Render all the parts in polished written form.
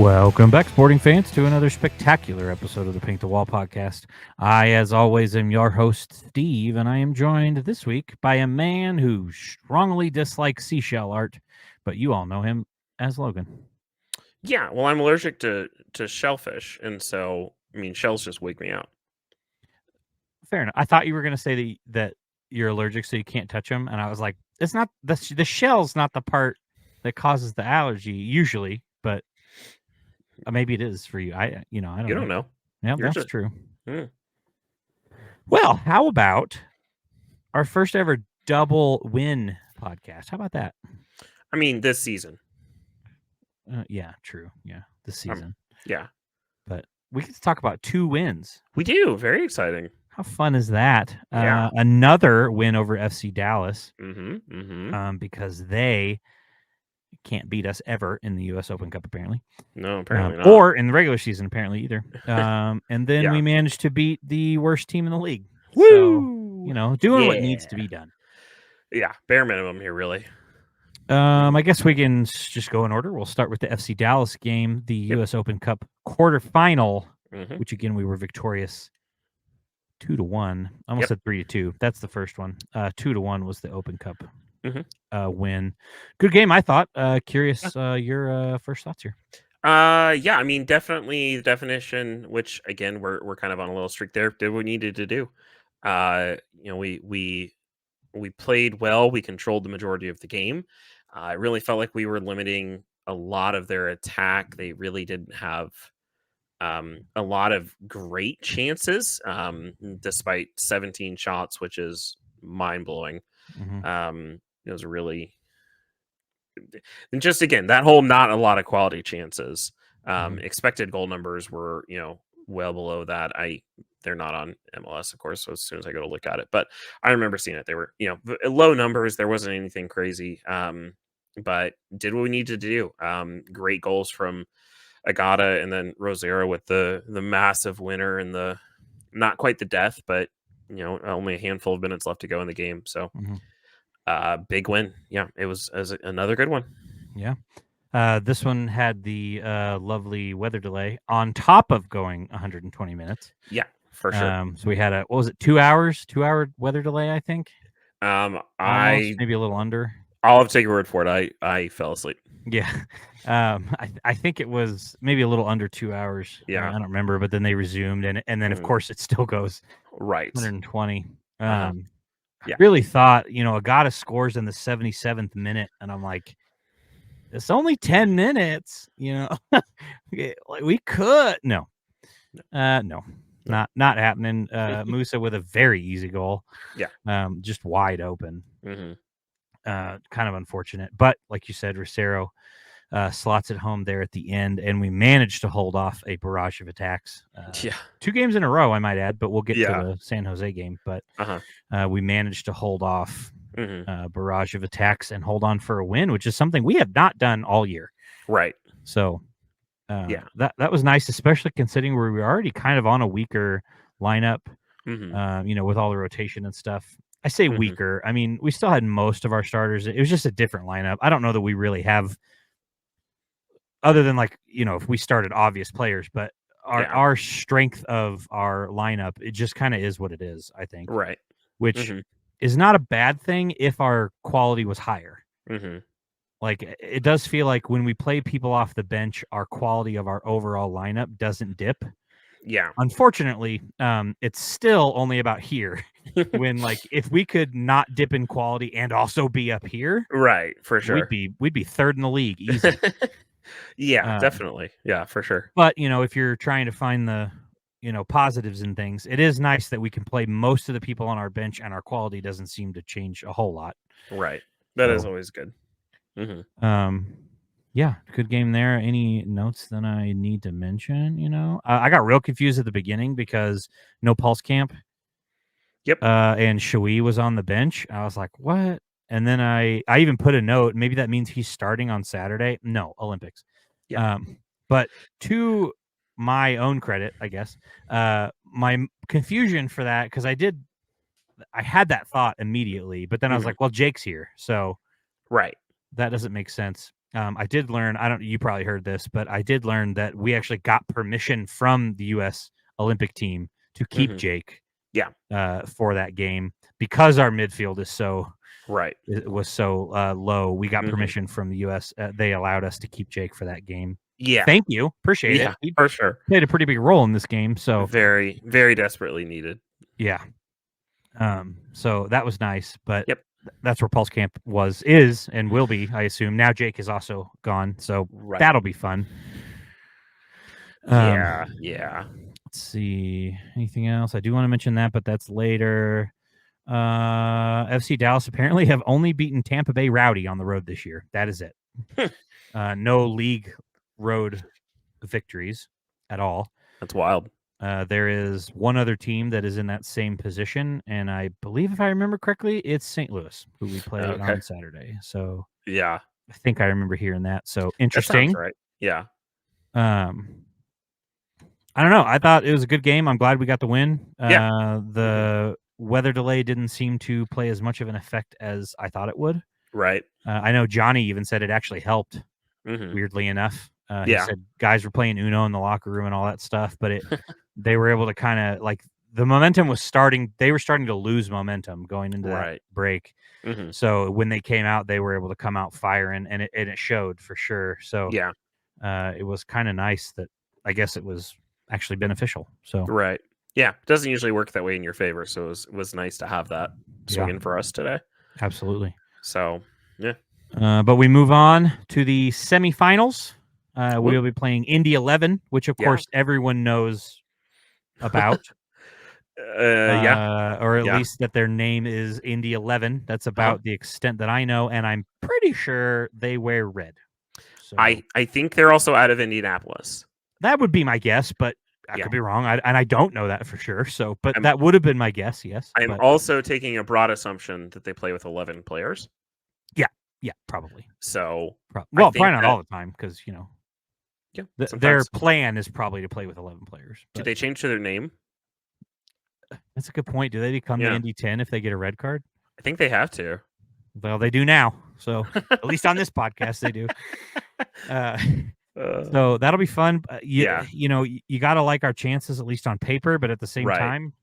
Welcome back, sporting fans, to another spectacular episode of the Paint the Wall podcast. I, as always, am your host, Steve, and I am joined this week by a man who strongly dislikes seashell art, but you all know him as Logan. Yeah, well, I'm allergic to shellfish, and so shells just wake me out. Fair enough. I thought you were going to say that you're allergic, so you can't touch them, and I was like, it's not the shell's not the part that causes the allergy usually, but maybe it is for you. I don't You know. don't know. Yeah, You're that's true. Mm. Well, how about our first ever double win podcast? How about that? This season. Yeah, true. Yeah, this season. Yeah. But we get to talk about 2 wins. We do. Very exciting. How fun is that? Yeah. Another win over FC Dallas. Mm-hmm. Because they can't beat us ever in the US Open Cup, apparently. No, apparently not. Or in the regular season, apparently, either. And then Yeah. we managed to beat the worst team in the league. Woo! So, doing what needs to be done. Yeah, bare minimum here, really. I guess we can just go in order. We'll start with the FC Dallas game, the US Open Cup quarterfinal, which again we were victorious 2-1. I almost said 3-2. That's the first one. 2-1 was the Open Cup win. Good game, I thought. Curious your first thoughts here. Yeah, definitely the definition, which again we're kind of on a little streak there. Did what we needed to do. We played well. We controlled the majority of the game. I really felt like we were limiting a lot of their attack. They really didn't have a lot of great chances, despite 17 shots, which is mind blowing. It was really, and just again, that whole not a lot of quality chances. Expected goal numbers were, well below that. They're not on MLS, of course, so as soon as I go to look at it, but I remember seeing it. They were, low numbers. There wasn't anything crazy, but did what we needed to do. Great goals from Agata and then Rosero with the massive winner and the not quite the death, but only a handful of minutes left to go in the game. So big win. Yeah, it was another good one. Yeah. This one had the lovely weather delay on top of going 120 minutes. Yeah, for sure. So we had what was it, 2 hours? 2-hour weather delay, I think. Almost, maybe a little under. I'll have to take your word for it. I fell asleep. Yeah. I think it was maybe a little under 2 hours. Yeah. I don't remember, but then they resumed and then of course it still goes right 120. Yeah. I really thought, Agata scores in the 77th minute, and I'm like, it's only 10 minutes, like we could. No, not happening. Musa with a very easy goal. Yeah. Just wide open. Kind of unfortunate, but like you said, Rosero slots it home there at the end, and we managed to hold off a barrage of attacks. 2 games in a row, I might add, but we'll get to the San Jose game. But we managed to hold off a barrage of attacks and hold on for a win, which is something we have not done all year. Right. So that was nice, especially considering we were already kind of on a weaker lineup, with all the rotation and stuff. I say weaker. We still had most of our starters. It was just a different lineup. I don't know that we really have, other than if we started obvious players, but our strength of our lineup, it just kind of is what it is, I think. Right. Which is not a bad thing if our quality was higher. Like, it does feel like when we play people off the bench, our quality of our overall lineup doesn't dip. Yeah. Unfortunately, it's still only about here. When if we could not dip in quality and also be up here, right, for sure, we'd be third in the league easy. Yeah, definitely. Yeah, for sure. But if you're trying to find the positives in things, it is nice that we can play most of the people on our bench and our quality doesn't seem to change a whole lot. Right. That is always good. Yeah, good game there. Any notes that I need to mention? I got real confused at the beginning because no Pulse Camp. Yep. And Shui was on the bench. I was like, what? And then I even put a note. Maybe that means he's starting on Saturday. No, Olympics. Yeah. But to my own credit, I guess, my confusion for that, because I had that thought immediately, but then I was like, well, Jake's here. So right. That doesn't make sense. I did learn. You probably heard this, but I did learn that we actually got permission from the U.S. Olympic team to keep Jake. Yeah. For that game because our midfield is so right. It was so low. We got permission from the U.S. They allowed us to keep Jake for that game. Yeah. Thank you. Appreciate it. He For sure. played a pretty big role in this game. So very, very desperately needed. Yeah. So that was nice, but Yep. That's where Pulse Camp is, and will be, I assume. Now Jake is also gone, so that'll be fun. Yeah. Let's see. Anything else? I do want to mention that, but that's later. FC Dallas apparently have only beaten Tampa Bay Rowdy on the road this year. That is it. No league road victories at all. That's wild. There is one other team that is in that same position, and I believe, if I remember correctly, it's St. Louis, who we played on Saturday. So yeah, I think I remember hearing that. So interesting. That sounds right. Yeah. I don't know. I thought it was a good game. I'm glad we got the win. Yeah. The weather delay didn't seem to play as much of an effect as I thought it would. Right. I know Johnny even said it actually helped, weirdly enough. He said guys were playing Uno in the locker room and all that stuff, but they were able to kind of like the momentum was starting. They were starting to lose momentum going into that break. So when they came out, they were able to come out firing, and it showed for sure. So it was kind of nice that I guess it was actually beneficial. So yeah, it doesn't usually work that way in your favor. So it was nice to have that swinging for us today. Absolutely. So yeah. But we move on to the semifinals. We'll be playing Indy 11, which of course everyone knows about. Or at least that their name is Indy 11. That's about the extent that I know, and I'm pretty sure they wear red. So I think they're also out of Indianapolis. That would be my guess, but I could be wrong. I don't know that for sure. So, but that would have been my guess. Yes. I'm also taking a broad assumption that they play with 11 players. Yeah, probably. So, probably not all the time because their sometimes. plan is probably to play with 11 players. Did they change to their name? That's a good point. Do they become the Indy 10 if they get a red card? I think they have to. Well, they do now. So at least on this podcast, they do. So that'll be fun. You know, you got to like our chances, at least on paper, but at the same time,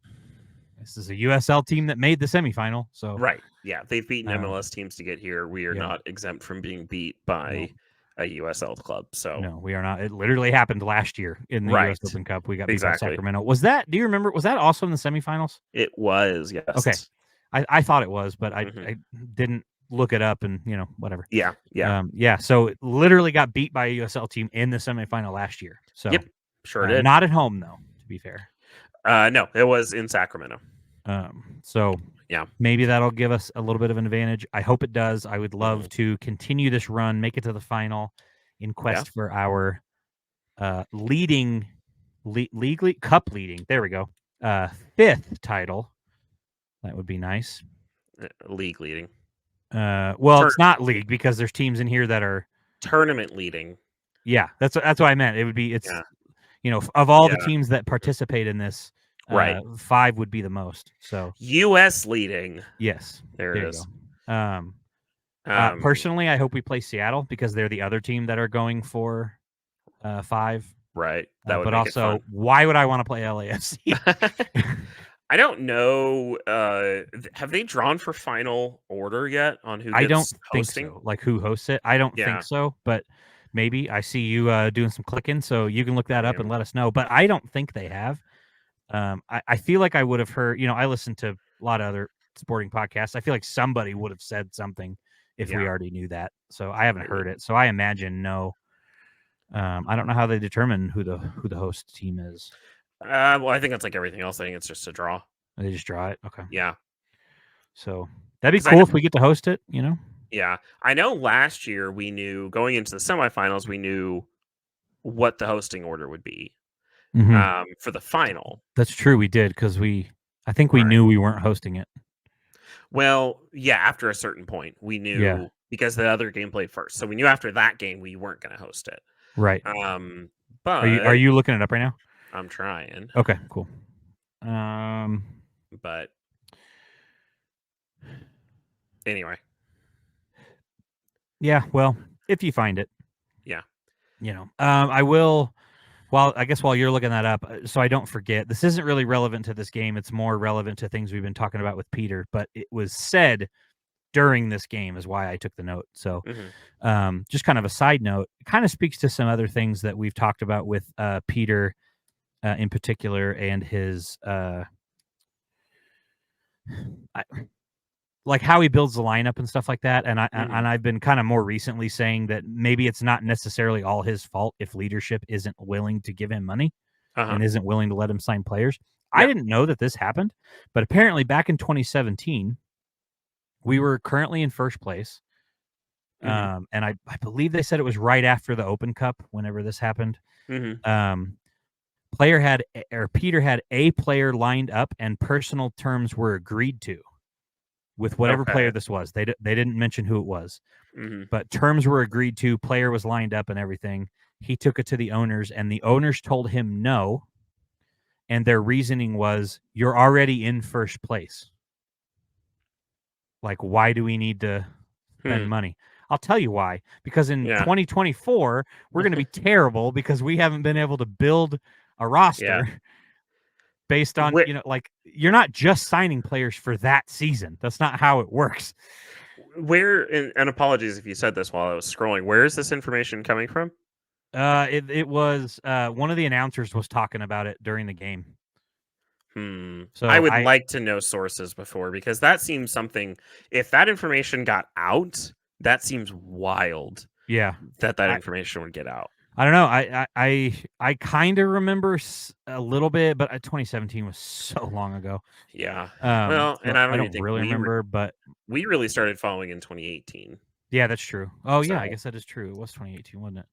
this is a USL team that made the semifinal. So yeah, they've beaten MLS teams to get here. We are not exempt from being beat by a USL club. So no, we are not. It literally happened last year in the US Open Cup. We got beat by Sacramento. Was that? Do you remember? Was that also in the semifinals? It was. Yes. Okay, I thought it was, but I didn't look it up, and whatever. Yeah. So it literally got beat by a USL team in the semifinal last year. So sure did. Not at home though, to be fair. No, it was in Sacramento. So maybe that'll give us a little bit of an advantage. I hope it does. I would love to continue this run, make it to the final, in quest for our league cup leading. There we go. 5th title. That would be nice. League leading. Well, it's not league because there's teams in here that are tournament leading. Yeah, that's what I meant. It would be of all the teams that participate in this, 5 would be the most. So US leading. Yes, there it is. Personally, I hope we play Seattle because they're the other team that are going for 5. Right. That would but make also, it fun. Why would I want to play LAFC? I don't know. Have they drawn for final order yet on who? I don't hosting? think so. Like who hosts it? I don't think so. But maybe. I see you doing some clicking, so you can look that up and let us know. But I don't think they have. I feel like I would have heard. I listen to a lot of other sporting podcasts. I feel like somebody would have said something if we already knew that. So I haven't heard it. So I imagine no. I don't know how they determine who the host team is. Well, I think it's like everything else. I think it's just a draw. They just draw it. Okay. Yeah. So that'd be cool if we get to host it. Yeah, I know. Last year we knew going into the semifinals, we knew what the hosting order would be for the final. That's true. We did because I think we knew we weren't hosting it. Well, yeah. After a certain point, we knew because the other game played first, so we knew after that game we weren't going to host it. Right. But are you looking it up right now? I'm trying. Okay. Cool. But anyway. Yeah. Well, if you find it. Yeah. I will. Well, I guess while you're looking that up, so I don't forget, this isn't really relevant to this game. It's more relevant to things we've been talking about with Peter. But it was said during this game is why I took the note. So, just kind of a side note, it kind of speaks to some other things that we've talked about with Peter in particular and his like how he builds the lineup and stuff like that. And I've been kind of more recently saying that maybe it's not necessarily all his fault if leadership isn't willing to give him money and isn't willing to let him sign players. I didn't know that this happened, but apparently back in 2017, we were currently in first place. And I believe they said it was right after the Open Cup whenever this happened. Peter had a player lined up and personal terms were agreed to with whatever player this was. They didn't mention who it was, but terms were agreed to. Player was lined up and everything. He took it to the owners, and the owners told him no. And their reasoning was, "You're already in first place. Like, why do we need to spend money?" I'll tell you why. Because in 2024, we're going to be terrible because we haven't been able to build a roster based on, like, you're not just signing players for that season. That's not how it works. And apologies if you said this while I was scrolling. Where is this information coming from? It was one of the announcers was talking about it during the game. So I would like to know sources before, because that seems something. If that information got out, that seems wild. Yeah, that information would get out. I don't know. I kind of remember a little bit, but 2017 was so long ago. Yeah. Well, and I don't really remember, but we really started following in 2018. Yeah, that's true. Oh, yeah, I guess that is true. It was 2018, wasn't it?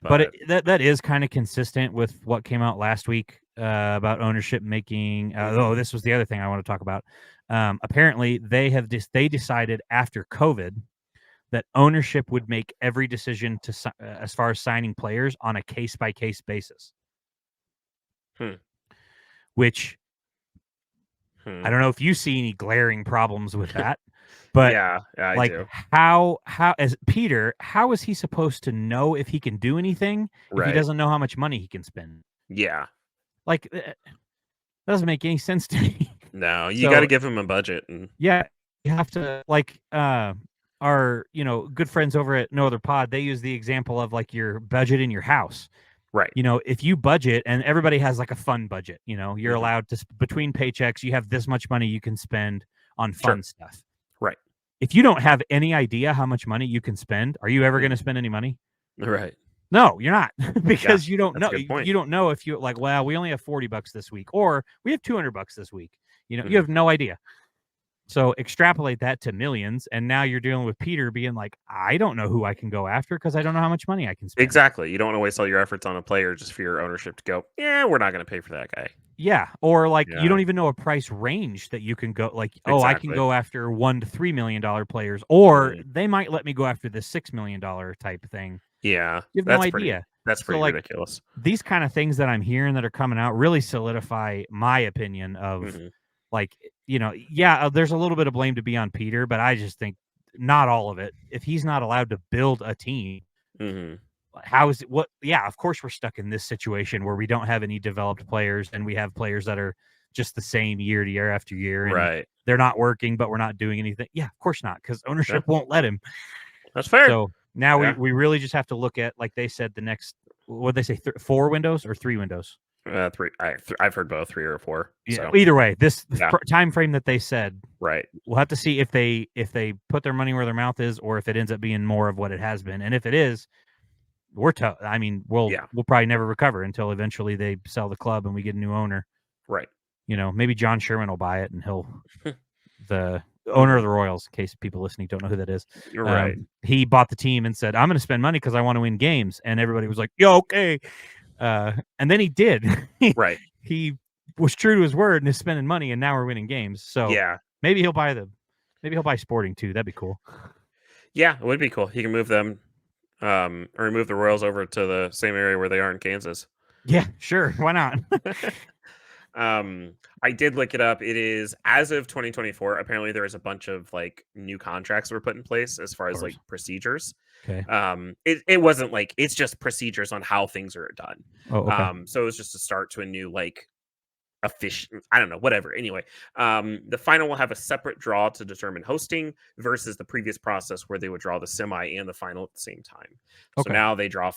But that is kind of consistent with what came out last week about ownership making. This was the other thing I want to talk about. Apparently, they decided after COVID that ownership would make every decision to as far as signing players on a case by case basis. Which I don't know if you see any glaring problems with that. But yeah, I do. How as Peter, how is he supposed to know if he can do anything if he doesn't know how much money he can spend? Yeah. Like, that doesn't make any sense to me. No, you got to give him a budget. Yeah, you have to, like, our, good friends over at No Other Pod, they use the example of, like, your budget in your house. Right. If you budget, and everybody has, like, a fun budget, you're allowed to, between paychecks, you have this much money you can spend on fun stuff. Right. If you don't have any idea how much money you can spend, are you ever going to spend any money? Right. No, you're not, because you don't know. You don't know if you like, well, we only have $40 this week, or we have $200 this week. You have no idea. So extrapolate that to millions, and now you're dealing with Peter being like, I don't know who I can go after because I don't know how much money I can spend. Exactly. You don't want to waste all your efforts on a player just for your ownership to go, yeah, we're not going to pay for that guy. Yeah, or like you don't even know a price range that you can go, like, I can go after $1 to $3 million players, or they might let me go after the $6 million type thing. Yeah, you have no idea. That's pretty ridiculous. These kind of things that I'm hearing that are coming out really solidify my opinion of like, there's a little bit of blame to be on Peter, but I just think not all of it. If he's not allowed to build a team, how is it? What? Yeah, of course we're stuck in this situation where we don't have any developed players, and we have players that are just the same year to year after year, and they're not working, but we're not doing anything. Yeah, of course not, because ownership won't let him. That's fair. So now we really just have to look at, like they said, the next, what they say, 4 windows or 3 windows? 3. I've heard both 3 or 4. Yeah. So. Either way, this time frame that they said, we'll have to see if they put their money where their mouth is, or if it ends up being more of what it has been. And if it is, we're tough. I mean, we'll probably never recover until eventually they sell the club and we get a new owner. Right. Maybe John Sherman will buy it, and he'll the owner of the Royals, in case people listening don't know who that is. You're right. He bought the team and said, I'm going to spend money because I want to win games. And everybody was like, yo, okay. And then he did. He was true to his word and is spending money, and now we're winning games. So maybe he'll buy Sporting too. That'd be cool. Yeah, it would be cool. He can move them, or move the Royals over to the same area where they are in Kansas. Yeah, sure. Why not? I did look it up. It is as of 2024. Apparently, there is a bunch of like new contracts that were put in place as far Of as like course. procedures. Okay. It wasn't like it's just procedures on how things are done. Oh, okay. So it was just a start to a new like official. I don't know, whatever. Anyway, the final will have a separate draw to determine hosting versus the previous process where they would draw the semi and the final at the same time. So Okay. now they draw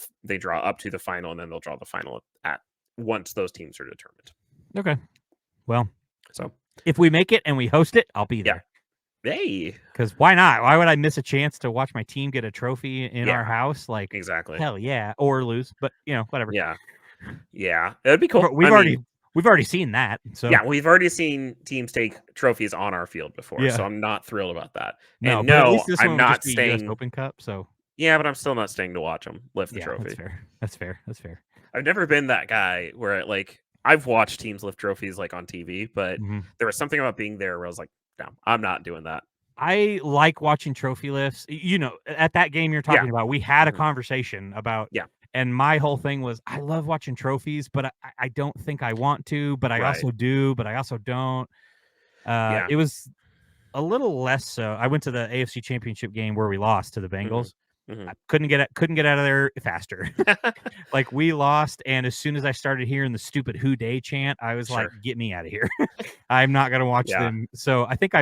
up to the final and then they'll draw the final at once those teams are determined. Okay. Well, So if we make it and we host it, I'll be yeah. there. Hey. Because why not? Why would I miss a chance to watch my team get a trophy in our Yeah. house? Like, Exactly. hell yeah, or lose, but whatever. Yeah. Yeah. It'd be cool. We've already seen that. So yeah, we've already seen teams take trophies on our field before, so yeah, I'm not thrilled about that. no, And but at least no, this I'm one would just not be U.S. staying. Open Cup. So Yeah, but I'm still not staying to watch them lift the yeah, that's trophy. fair. That's fair. That's fair. I've never been that guy where like I've watched teams lift trophies like on TV, but there was something about being there where I was like, no, I'm not doing that. I like watching trophy lifts. At that game you're Yeah. talking about, we had a conversation about, Yeah. and my whole thing was, I love watching trophies, but I don't think I want to, but I Right. also do, but I also don't. Yeah. It was a little less so. I went to the AFC Championship game where we lost to the Bengals. I couldn't get out of there faster. Like we lost, and as soon as I started hearing the stupid "Who Day" chant, I was like, "Get me out of here! I'm not gonna watch Yeah. them." So I think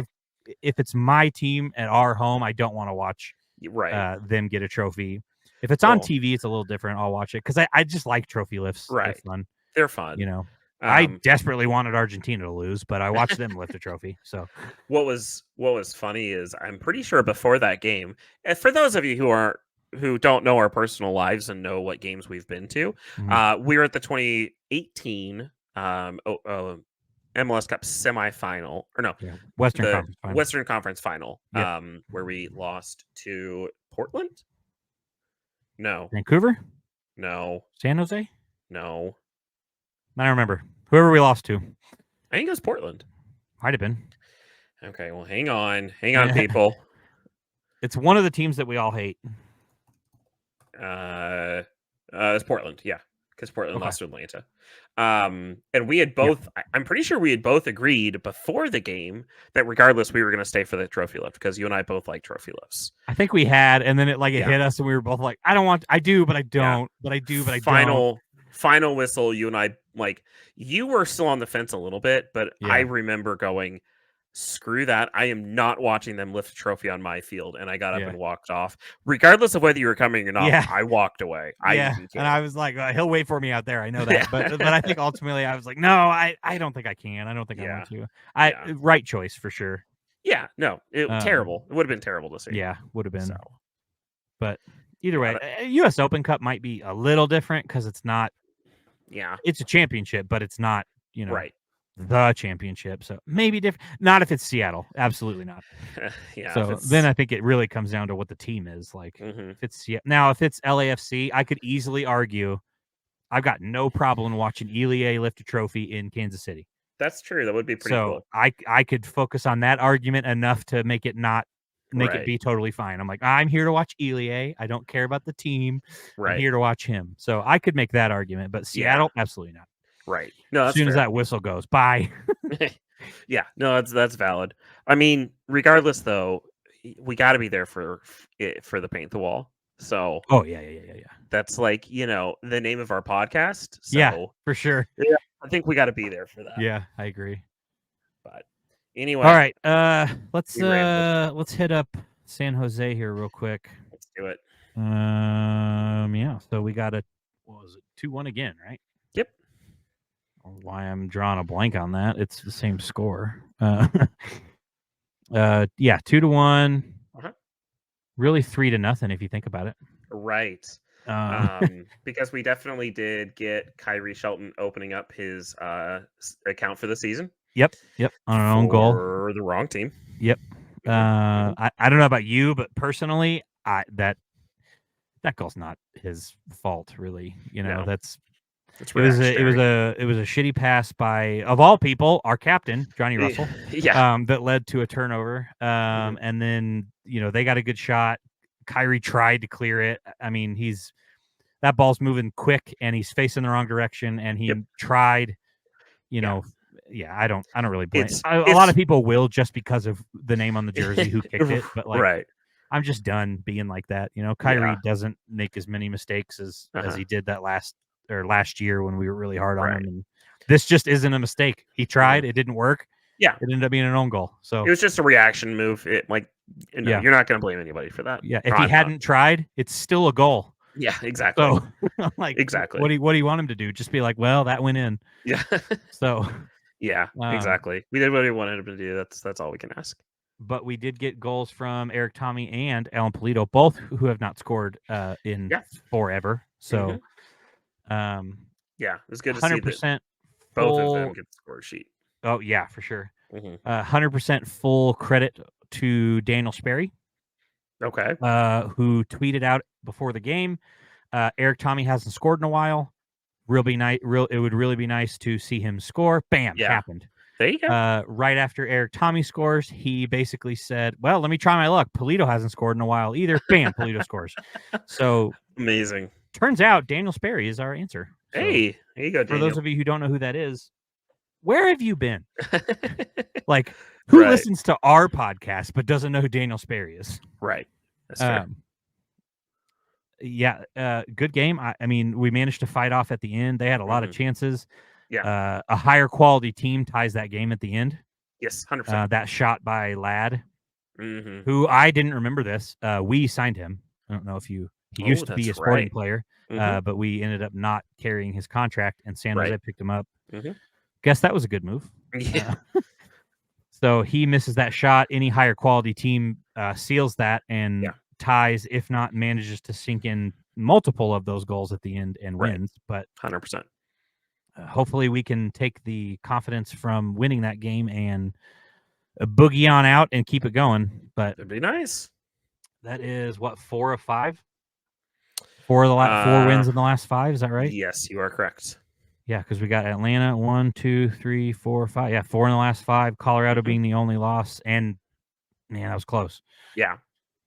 if it's my team at our home, I don't want to watch Right. them get a trophy. If it's on TV, it's a little different. I'll watch it because I just like trophy lifts. They're Right. fun. They're fun. I desperately wanted Argentina to lose, but I watched them lift a trophy. So what was funny is I'm pretty sure before that game, and for those of you who don't know our personal lives and know what games we've been to, we were at the 2018 MLS Cup semifinal, or no, Western the Conference Final. Western Conference final, Yep. where we lost to Portland. No, Vancouver, no, San Jose. no. I don't remember. Whoever we lost to. I think it was Portland. Might have been. Okay, well, hang on, people. It's one of the teams that we all hate. It's Portland, yeah, because Portland lost to Atlanta. And we had both. Yeah. I'm pretty sure we had both agreed before the game that regardless, we were going to stay for the trophy lift because you and I both like trophy lifts. I think we had, and then it hit us, and we were both like, "I don't want. I do, but I don't. Yeah. But I do, but I don't." Final whistle. You and I you were still on the fence a little bit, but I remember going, screw that. I am not watching them lift a trophy on my field. And I got up and walked off. Regardless of whether you were coming or not, I walked away. And I was like, he'll wait for me out there. I know that. But I think ultimately I was like, no, I don't think I can. I don't think I want to. Right choice for sure. Yeah, no, terrible. It would have been terrible to see. Yeah, would have been. So. But either way, U.S. Open Cup might be a little different because it's not. Yeah. It's a championship, but it's not, right. The championship. So maybe different. Not if it's Seattle. Absolutely not. Yeah. So then I think it really comes down to what the team is like. If it's now, if it's LAFC, I could easily argue I've got no problem watching Elie lift a trophy in Kansas City. That's true. That would be pretty cool. I could focus on that argument enough to make it it be totally fine. I'm like, I'm here to watch Elie. I don't care about the team. Right. I'm here to watch him. So I could make that argument, but Seattle, absolutely not. Right. No, that's as soon as that whistle goes, bye. Yeah, no, that's valid. I mean, regardless though, we got to be there for the paint the wall. So yeah. That's like, the name of our podcast. So, yeah, for sure. Yeah, I think we got to be there for that. Yeah, I agree. But anyway, all right, let's hit up San Jose here real quick. Let's do it. Yeah. So we got 2-1 again, right? Yep. Why I'm drawing a blank on that? It's the same score. 2-1. Really 3-0 if you think about it. Right. Because we definitely did get Kyrie Shelton opening up his account for the season. Yep. On an own goal for the wrong team. Yep. I don't know about you, but personally, that goal's not his fault, really. It was a shitty pass by, of all people, our captain, Johnny Russell. That led to a turnover. And then, they got a good shot. Kyrie tried to clear it. I mean, that ball's moving quick and he's facing the wrong direction and he tried, yeah, I don't really blame. It's A lot of people will just because of the name on the jersey who kicked it, but like, right. I'm just done being like that. You know, Kyrie Yeah. doesn't make as many mistakes as Uh-huh. he did that last year when we were really hard on Right. him, and this just isn't a mistake. He tried, it didn't work. Yeah. It ended up being an own goal. So It was just a reaction move. It like, yeah, you're not going to blame anybody for that. yeah. Or If he I'm not. hadn't tried, it's still a goal. Yeah, exactly. So I'm like, Exactly. what do you want him to do? Just be like, well, that went in. Yeah. So Yeah, exactly. We did what we wanted him to do. That's all we can ask. but we did get goals from Eric Tommy and Alan Polito, both who have not scored in Yeah. forever. So yeah, it was good to see that 100% both of them full. get the score sheet. Oh yeah, for sure. Mm-hmm. 100% full credit to Daniel Sperry, Okay. who tweeted out before the game, Eric Tommy hasn't scored in a while. It would really be nice to see him score. Bam, Yeah. happened. There you go. Right after Eric Tommy scores, he basically said, well, let me try my luck. Polito hasn't scored in a while either. Bam, Polito scores. So amazing. Turns out Daniel Sperry is our answer. So, hey, there you go, Daniel. For those of you who don't know who that is, where have you been? Like, who listens to our podcast but doesn't know who Daniel Sperry is? Right. That's fair. Yeah, good game. I mean, we managed to fight off at the end. They had a lot of chances. Yeah. A higher quality team ties that game at the end. Yes, 100%. That shot by Ladd, who I didn't remember this. We signed him. I don't know if he used to be a Sporting player, but we ended up not carrying his contract, and San Jose picked him up. Guess that was a good move. Yeah. So he misses that shot. Any higher quality team seals that and ties, if not manages to sink in multiple of those goals at the end and wins. But 100%. Hopefully we can take the confidence from winning that game and boogie on out and keep it going. But it'd be nice. That is what, 4 of 5? 4 wins in the last 5. Is that right? Yes, you are correct. Yeah, because we got Atlanta 1, 2, 3, 4, 5. Yeah, 4 in the last 5. Colorado being the only loss, and man, that was close. Yeah,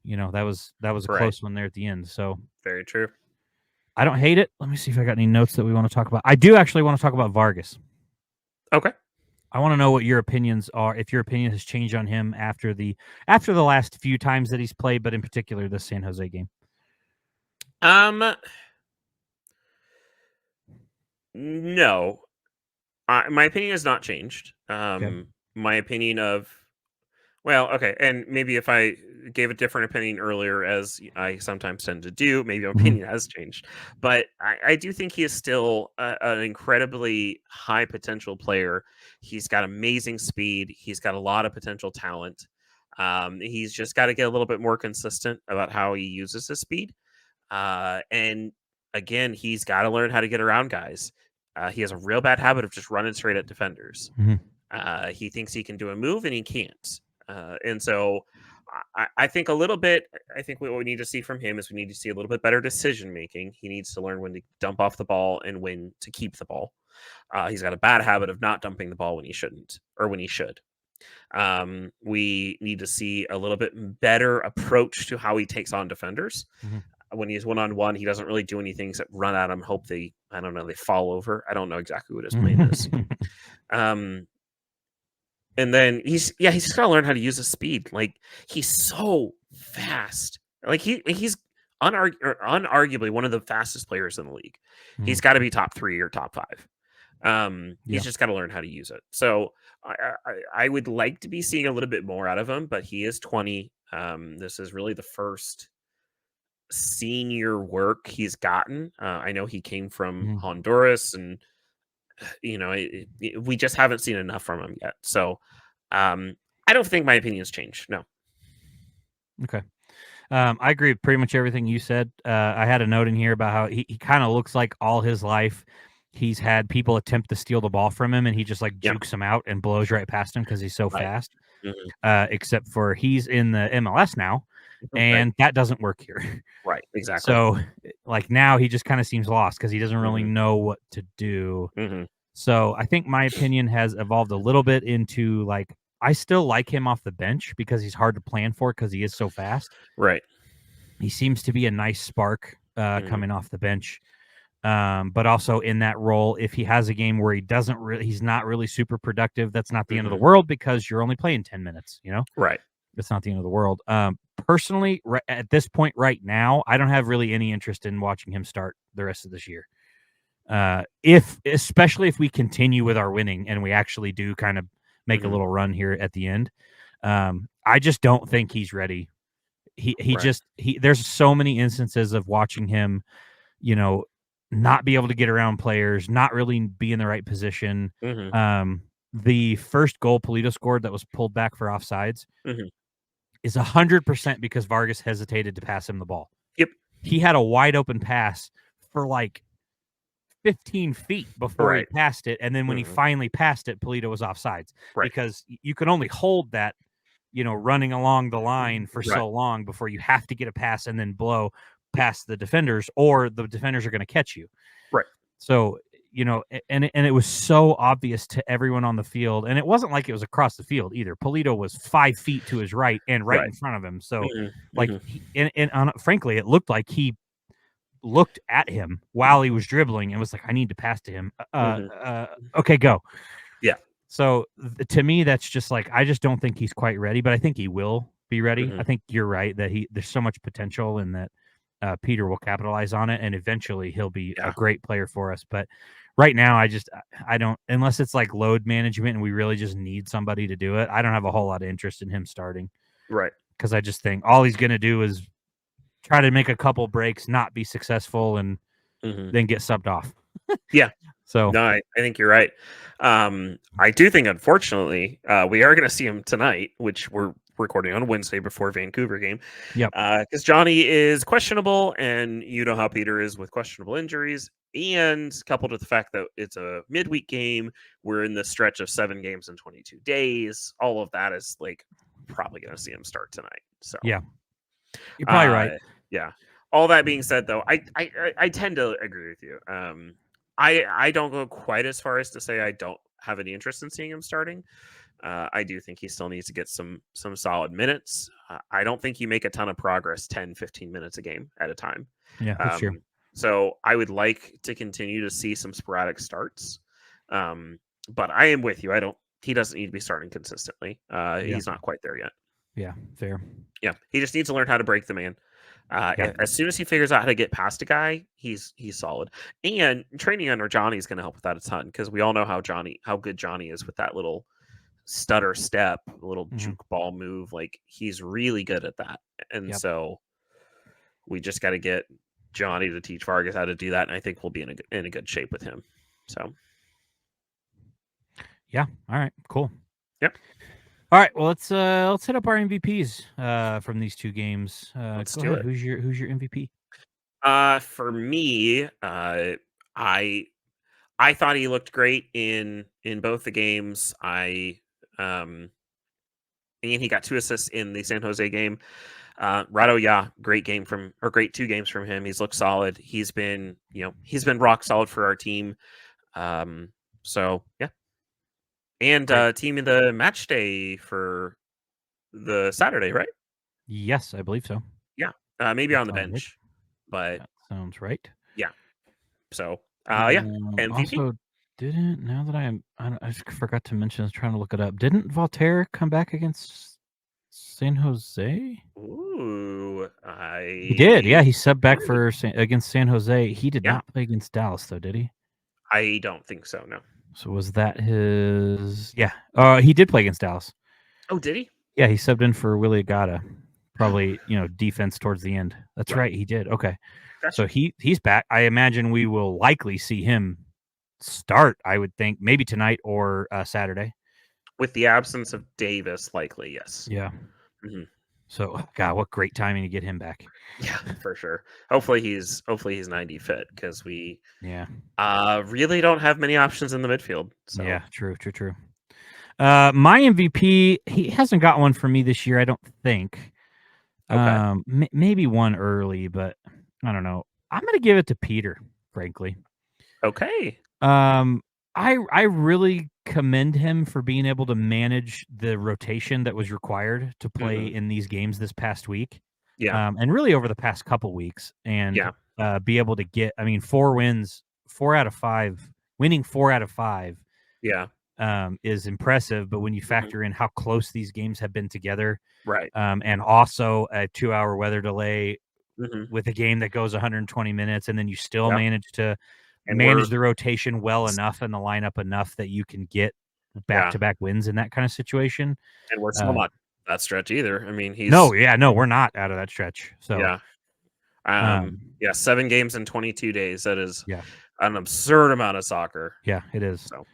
you know that was a close one there at the end. So very true. I don't hate it. Let me see if I got any notes that we want to talk about. I do actually want to talk about Vargas. Okay. I want to know what your opinions are. If your opinion has changed on him after the last few times that he's played, but in particular the San Jose game. No, my opinion has not changed. Okay. My opinion of, okay, and maybe if I gave a different opinion earlier, as I sometimes tend to do, maybe my opinion has changed. But I do think he is still an incredibly high potential player. He's got amazing speed. He's got a lot of potential talent. He's just got to get a little bit more consistent about how he uses his speed. And again, he's got to learn how to get around guys. He has a real bad habit of just running straight at defenders. He thinks he can do a move and he can't. And so I think a little bit, I think what we need to see from him is we need to see a little bit better decision making. He needs to learn when to dump off the ball and when to keep the ball. He's got a bad habit of not dumping the ball when he shouldn't, or when he should. We need to see a little bit better approach to how he takes on defenders. When he's one-on-one, he doesn't really do anything except run at them, hope they fall over. I don't know exactly what his plan is. And then he's just got to learn how to use his speed. Like, he's so fast. Like, he's unarguably one of the fastest players in the league. He's got to be top 3 or top 5. He's just got to learn how to use it. So I would like to be seeing a little bit more out of him, but he is 20. This is really the first senior work he's gotten. I know he came from Honduras, and we just haven't seen enough from him yet. So I don't think my opinion's changed. No. Okay. I agree with pretty much everything you said. I had a note in here about how he kind of looks like all his life he's had people attempt to steal the ball from him, and he just like jukes them out and blows right past him because he's so fast. Except for he's in the MLS now, and that doesn't work here. Right, exactly. So like now he just kind of seems lost because he doesn't really know what to do. So I think my opinion has evolved a little bit into like, I still like him off the bench because he's hard to plan for because he is so fast. Right. He seems to be a nice spark coming off the bench. But also in that role, if he has a game where he's not really super productive, that's not the end of the world because you're only playing 10 minutes, Right. It's not the end of the world. Personally, at this point right now, I don't have really any interest in watching him start the rest of this year. Especially if we continue with our winning and we actually do kind of make a little run here at the end. I just don't think he's ready. There's so many instances of watching him, not be able to get around players, not really be in the right position. The first goal Polito scored that was pulled back for offsides is 100% because Vargas hesitated to pass him the ball. Yep. He had a wide open pass for like 15 feet before he passed it, and then when he finally passed it, Polito was offsides because you can only hold that, running along the line for so long before you have to get a pass and then blow past the defenders, or the defenders are going to catch you. Right. So, and it was so obvious to everyone on the field, and it wasn't like it was across the field either. Polito was 5 feet to his right and right in front of him. So, frankly, it looked like he looked at him while he was dribbling and was like, I need to pass to him. Okay, go. Yeah. So to me, that's just like, I just don't think he's quite ready, but I think he will be ready. I think you're right that there's so much potential and that Peter will capitalize on it. And eventually he'll be a great player for us. But right now, I don't, unless it's like load management and we really just need somebody to do it, I don't have a whole lot of interest in him starting. Right. Because I just think all he's going to do is try to make a couple breaks, not be successful, and then get subbed off. Yeah. So no, I think you're right. I do think, unfortunately, we are going to see him tonight, which we're recording on Wednesday before Vancouver game. Yep. Because Johnny is questionable, and you know how Peter is with questionable injuries, and coupled with the fact that it's a midweek game, we're in the stretch of 7 games in 22 days. All of that is like probably going to see him start tonight. So yeah, you're probably right. Yeah. All that being said, though, I tend to agree with you. I don't go quite as far as to say I don't have any interest in seeing him starting. I do think he still needs to get some solid minutes. I don't think you make a ton of progress 10, 15 minutes a game at a time. Yeah, that's true. So I would like to continue to see some sporadic starts. But I am with you. He doesn't need to be starting consistently. He's not quite there yet. Yeah, fair. Yeah, he just needs to learn how to break the man. As soon as he figures out how to get past a guy, he's solid. And training under Johnny is going to help with that a ton because we all know how good Johnny is with that little stutter step, little juke ball move. Like he's really good at that. And so we just got to get Johnny to teach Vargas how to do that, and I think we'll be in a good shape with him. So yeah, all right, cool. Yep. All right, well let's hit up our MVPs from these 2 games. Let's go do ahead. it. Who's your MVP? For me, I thought he looked great in both the games. And he got 2 assists in the San Jose game. Rado, great 2 games from him. He's looked solid. He's been rock solid for our team. So yeah. And team in the match day for the Saturday, right? Yes, I believe so. Yeah. Maybe on the bench. Right. But that sounds right. Yeah. So yeah. MVP. Also, now that I just forgot to mention, I was trying to look it up. Didn't Voltaire come back against San Jose? Ooh, He did. Yeah, he subbed back against San Jose. He did not play against Dallas, though, did he? I don't think so. No. So was that his? Yeah. He did play against Dallas. Oh, did he? Yeah, he subbed in for Willie Agata. Probably, defense towards the end. That's right. He did. Okay. Gotcha. So he's back. I imagine we will likely see him start, I would think, maybe tonight or Saturday. With the absence of Davis, likely, yes. Yeah. So, God, what great timing to get him back. Yeah, for sure. Hopefully he's 90 fit because we really don't have many options in the midfield. So. Yeah, true. My MVP, he hasn't got one for me this year, I don't think. Okay. Maybe one early, but I don't know. I'm going to give it to Peter, frankly. Okay. I really commend him for being able to manage the rotation that was required to play in these games this past week. and really over the past couple weeks, and be able to get, 4 wins, 4 out of 5, winning 4 out of 5, is impressive. But when you factor in how close these games have been together, and also a 2-hour weather delay with a game that goes 120 minutes, and then you still manage to manage the rotation well enough and the lineup enough that you can get back-to-back wins in that kind of situation. And we're still not that stretch either. I mean, he's no, we're not out of that stretch. So 7 games in 22 days. That is yeah, an absurd amount of soccer. Yeah, it is. So,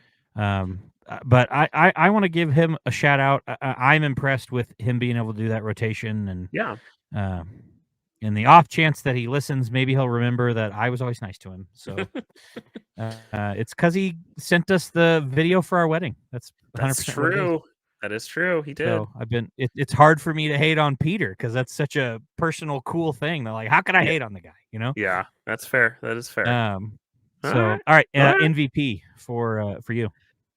but I want to give him a shout out. I'm impressed with him being able to do that rotation, and in the off chance that he listens, maybe he'll remember that I was always nice to him. So it's because he sent us the video for our wedding. That's 100% true. That is true. He did. So it's hard for me to hate on Peter because that's such a personal, cool thing. That, like, how can I hate on the guy? You know? Yeah, that's fair. That is fair. All right. MVP for you.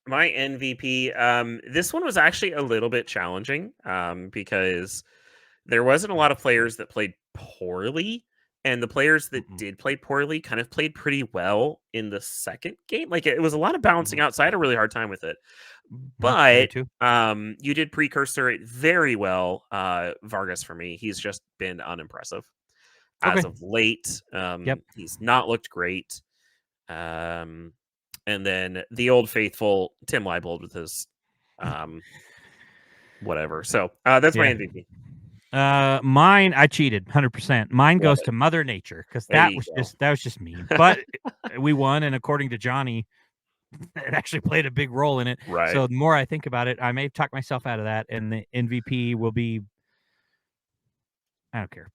My MVP. This one was actually a little bit challenging. Because there wasn't a lot of players that played poorly, and the players that did play poorly kind of played pretty well in the second game. Like, it was a lot of balancing out, so I had a really hard time with it. But you did precursor it very well, Vargas, for me. He's just been unimpressive as of late. He's not looked great. And then the old faithful Tim Leibold with his whatever. So that's my MVP. Mine, I cheated 100%. Mine goes to Mother Nature because that was just mean. But we won, and according to Johnny, it actually played a big role in it. Right. So the more I think about it, I may talk myself out of that, and the MVP will be, I don't care.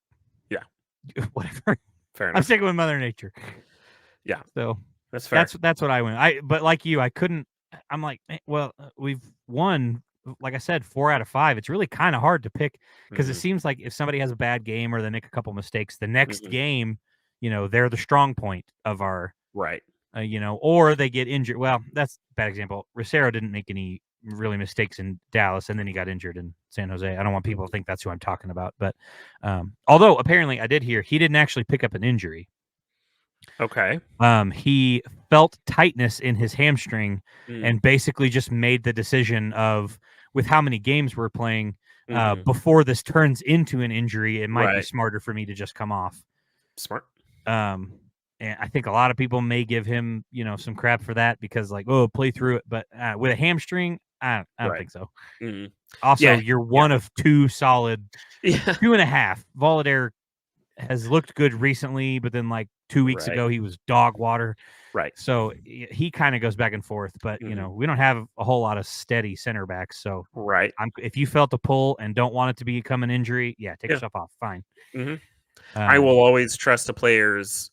Yeah. Whatever. Fair enough. I'm sticking with Mother Nature. Yeah. So that's fair. That's what I went. But like you, I couldn't. I'm like, well, we've won, like I said, 4 out of 5. It's really kind of hard to pick because it seems like if somebody has a bad game or they make a couple mistakes, the next game, they're the strong point of our or they get injured. Well, that's a bad example. Rosero didn't make any really mistakes in Dallas, and then he got injured in San Jose. I don't want people to think that's who I'm talking about. But although apparently I did hear he didn't actually pick up an injury. Okay. He felt tightness in his hamstring and basically just made the decision of, with how many games we're playing, before this turns into an injury, it might be smarter for me to just come off. Smart. And I think a lot of people may give him, some crap for that because, like, oh, play through it. But with a hamstring, I don't think so. Also, you're one of 2 solid, 2.5. Volader has looked good recently, but then like 2 weeks ago he was dog water. Right. So he kind of goes back and forth, but we don't have a whole lot of steady center backs. So if you felt a pull and don't want it to become an injury, take yourself off. Fine. I will always trust a player's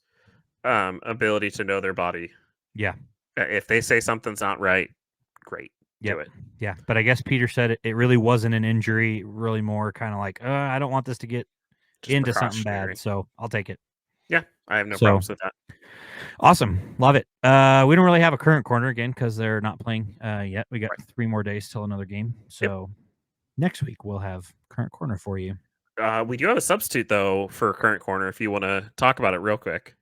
ability to know their body. Yeah. If they say something's not right, great. Do it. Yeah. But I guess Peter said it really wasn't an injury, really more kind of like, I don't want this to get into something bad, so I'll take it. Yeah, I have no problems with that. Awesome. Love it. We don't really have a current corner again because they're not playing yet. We got 3 more days till another game. So next week we'll have current corner for you. We do have a substitute, though, for current corner if you want to talk about it real quick.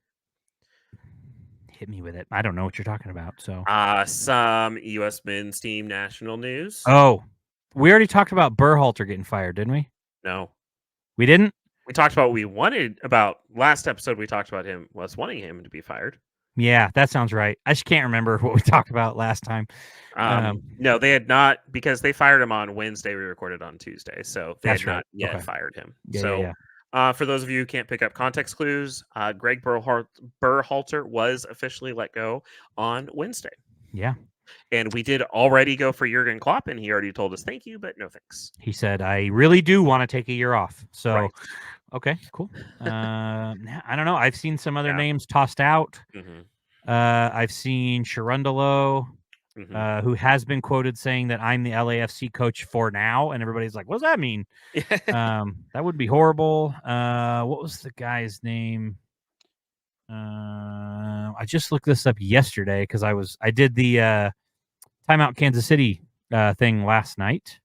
Hit me with it. I don't know what you're talking about. So some U.S. men's team national news. Oh, we already talked about Berhalter getting fired, didn't we? No. We didn't? We talked about last episode. We talked about us wanting him to be fired. Yeah, that sounds right. I just can't remember what we talked about last time. No, they had not, because they fired him on Wednesday. We recorded on Tuesday, so they had not yet fired him. For those of you who can't pick up context clues, Greg Berhalter was officially let go on Wednesday. Yeah. And we did already go for Jurgen Klopp, and he already told us thank you, but no thanks. He said, I really do want to take a year off. So, okay, cool. I don't know. I've seen some other names tossed out. I've seen Sharundalo, who has been quoted saying that I'm the LAFC coach for now. And everybody's like, what does that mean? That would be horrible. What was the guy's name? I just looked this up yesterday because I did the Timeout Kansas City thing last night.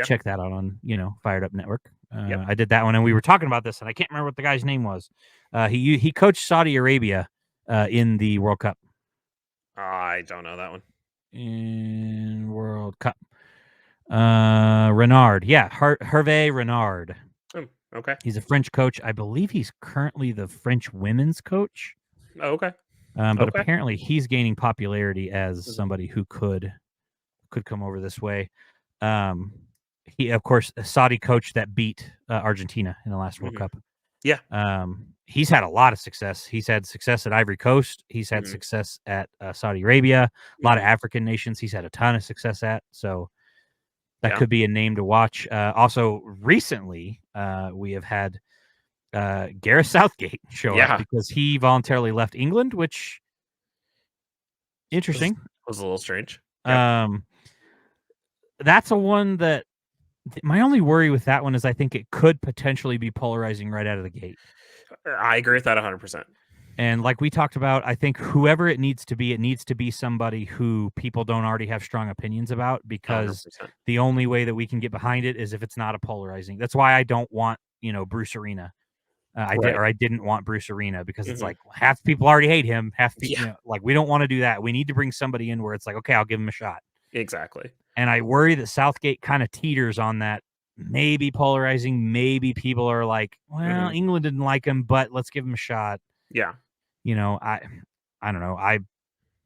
Check that out on Fired Up Network. I did that one, and we were talking about this, and I can't remember what the guy's name was. He coached Saudi Arabia in the World Cup. I don't know that one. In World Cup. Renard. Yeah, Hervé Renard. Okay. He's a French coach. I believe he's currently the French women's coach. Oh, okay. But apparently he's gaining popularity as somebody who could come over this way. He, of course, a Saudi coach that beat Argentina in the last World Cup. Yeah. He's had a lot of success. He's had success at Ivory Coast. He's had success at Saudi Arabia. A lot of African nations he's had a ton of success at. So that could be a name to watch. Also, recently, we have had Gareth Southgate show up because he voluntarily left England, which interesting. Was a little strange. That's a one that my only worry with that one is I think it could potentially be polarizing right out of the gate. I agree with that 100%. And like we talked about, I think whoever it needs to be somebody who people don't already have strong opinions about, because 100%. The only way that we can get behind it is if it's not a polarizing. That's why I don't want, Bruce Arena. I didn't want Bruce Arena because it's like half the people already hate him. Half people, like we don't want to do that. We need to bring somebody in where it's like, okay, I'll give him a shot. Exactly. And I worry that Southgate kind of teeters on that. Maybe polarizing. Maybe people are like, well, England didn't like him, but let's give him a shot. Yeah. I don't know.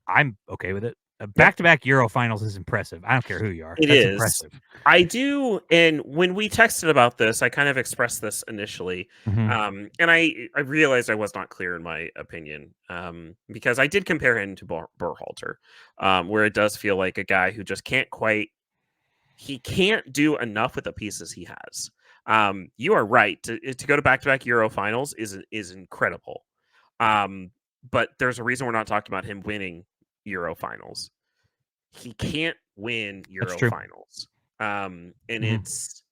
I'm okay with it. Back-to-back Euro finals is impressive. I don't care who you are. That's impressive. I do, and when we texted about this, I kind of expressed this initially, and I realized I was not clear in my opinion, because I did compare him to Berhalter, where it does feel like a guy who just can't do enough with the pieces he has. You are right. To go to back-to-back Euro finals is incredible. But there's a reason we're not talking about him winning Euro finals. He can't win Euro finals. And it's,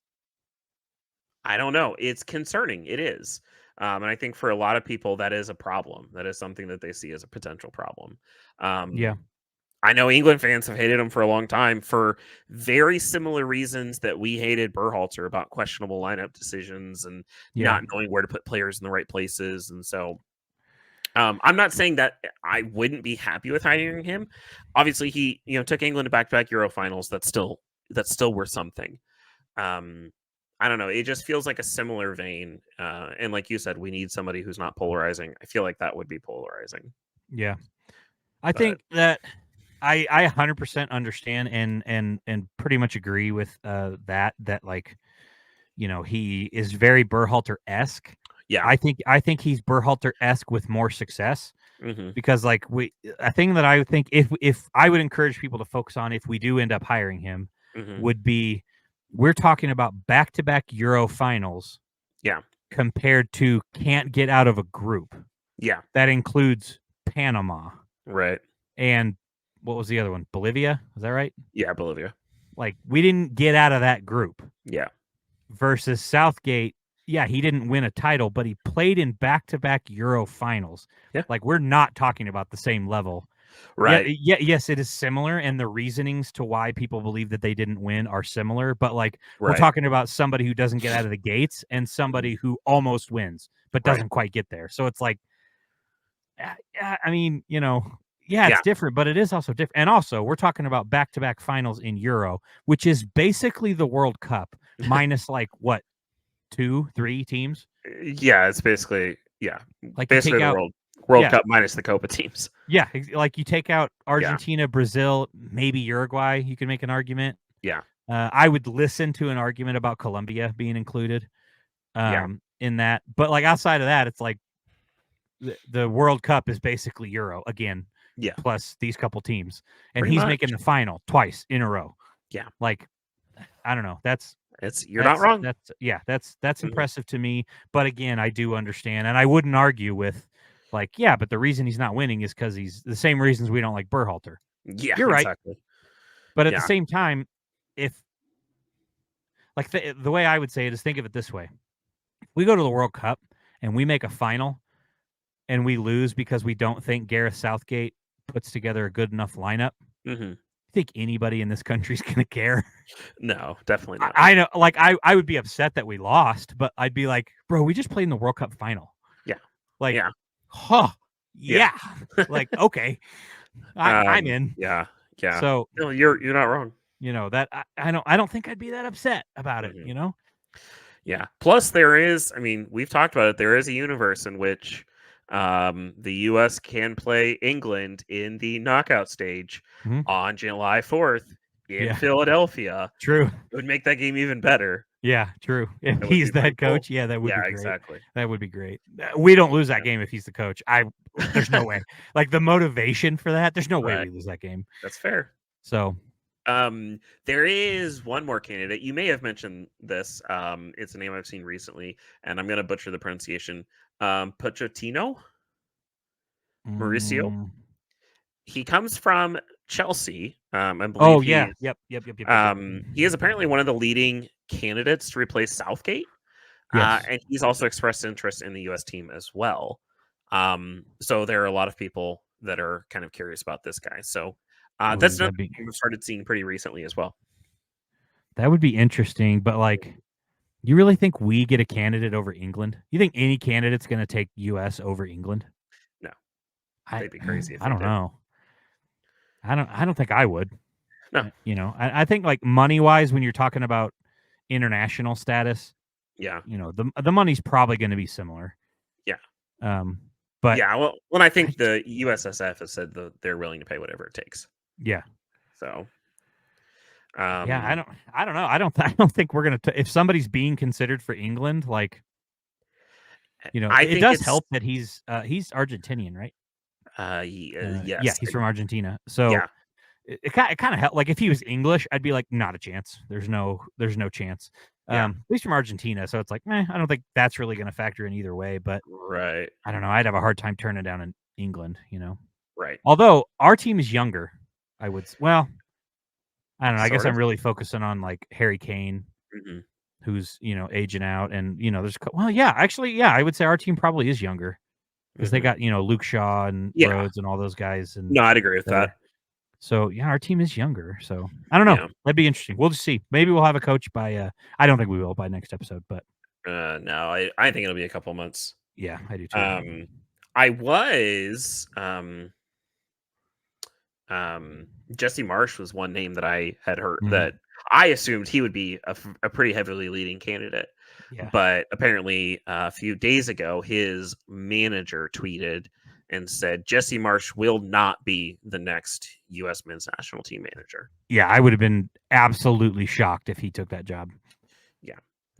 I don't know. It's concerning. It is. And I think for a lot of people, that is a problem. That is something that they see as a potential problem. I know England fans have hated him for a long time for very similar reasons that we hated Berhalter, about questionable lineup decisions and not knowing where to put players in the right places. And so I'm not saying that I wouldn't be happy with hiring him. Obviously, he took England to back-to-back Euro finals. That's still worth something. I don't know. It just feels like a similar vein. And like you said, we need somebody who's not polarizing. I feel like that would be polarizing. Yeah, I think that I 100% understand and pretty much agree with that like, he is very Berhalter-esque. Yeah, I think he's Berhalter-esque with more success, because like a thing that I would think if I would encourage people to focus on if we do end up hiring him would be, we're talking about back-to-back Euro finals. Yeah, compared to can't get out of a group. Yeah, that includes Panama, right? And what was the other one? Bolivia, is that right? Yeah, Bolivia. Like we didn't get out of that group. Yeah. Versus Southgate. Yeah, he didn't win a title, but he played in back-to-back Euro finals. Yeah. Like, we're not talking about the same level. Right. Yeah, yes, it is similar, and the reasonings to why people believe that they didn't win are similar, but, like, we're talking about somebody who doesn't get out of the gates and somebody who almost wins, but doesn't quite get there. So it's like, I mean, it's different, but it is also different. And also, we're talking about back-to-back finals in Euro, which is basically the World Cup, minus, like, what? 2-3 teams. Yeah, it's basically like basically the World Cup minus the Copa teams. Yeah, like you take out Argentina, Brazil, maybe Uruguay. You can make an argument. Yeah, I would listen to an argument about Colombia being included. In that, but like outside of that, it's like the World Cup is basically Euro again. Yeah, plus these couple teams, and he's making the final twice in a row. Yeah, like I don't know. You're not wrong. That's impressive to me. But again, I do understand, and I wouldn't argue with, like, but the reason he's not winning is because he's the same reasons we don't like Berhalter. Yeah, you're right. Exactly. But at the same time, if like the way I would say it is, think of it this way: if we go to the World Cup and we make a final, and we lose because we don't think Gareth Southgate puts together a good enough lineup, think anybody in this country is gonna care? No, definitely not. I know, like I would be upset that we lost, but I'd be like, bro, we just played in the World Cup final. Yeah. Like, Yeah. huh, Yeah. yeah, like okay, I'm in. Yeah. Yeah. So No, you're not wrong. that I don't think I'd be that upset about it. Mhm. Yeah. Plus, there is, I mean, we've talked about it. There is a universe in which the U.S. can play England in the knockout stage Mhm. on July 4th in Yeah, Philadelphia. true. It would make that game even better. Yeah, true. If That would be he's the pretty head cool. coach, yeah, that would Yeah, be great. exactly. That would be great. We don't lose that game if he's the coach. There's no way. Like the motivation for that, there's no way Right. we lose that game. That's fair. So, There is one more candidate. You may have mentioned this. It's a name I've seen recently, and I'm going to butcher the pronunciation. Pochettino, Mauricio. mm, He comes from Chelsea. I oh believe yeah, yep. he is apparently one of the leading candidates to replace Southgate, Yes. and he's also expressed interest in the U.S. team as well. So there are a lot of people that are kind of curious about this guy. So Ooh, that's another thing we've started seeing pretty recently as well. that would be interesting, but like, you really think we get a candidate over England? You think any candidate's going to take US over England? No, I they'd be crazy if I they don't did. know. I don't think I would. No, I think like money wise, when you're talking about international status, yeah, the money's probably going to be similar. yeah, Um, but yeah. Well, when I I, think the USSF has said that they're willing to pay whatever it takes. yeah, So, yeah, um, I don't know. I don't think we're gonna. If somebody's being considered for England, like I it think does it's help that he's Argentinian, right? Yeah, yes, he's from Argentina, so yeah, it kind of helped. Like if he was English, I'd be like, not a chance. There's no chance. yeah, He's from Argentina, so it's like, meh. I don't think that's really gonna factor in either way. But right, I don't know. I'd have a hard time turning down in England. right, Although our team is younger, well, I don't know. I guess sort I'm of. really focusing on like Harry Kane, Hmm. who's aging out, and actually, yeah, I would say our team probably is younger because they Hmm. got Luke Shaw and Yeah, Rhodes and all those guys and no, I'd agree with that. there. So yeah, our team is younger. So I don't know. Yeah, That'd be interesting. We'll just see. Maybe we'll have a coach by. I don't think we will by next episode, but no, I think it'll be a couple months. yeah, I do too. Um, I was Jesse Marsh was one name that I had heard Mhm. that I assumed he would be a pretty heavily leading candidate. Yeah, But apparently, a few days ago, his manager tweeted and said Jesse Marsh will not be the next U.S. men's national team manager. yeah, I would have been absolutely shocked if he took that job. Yeah.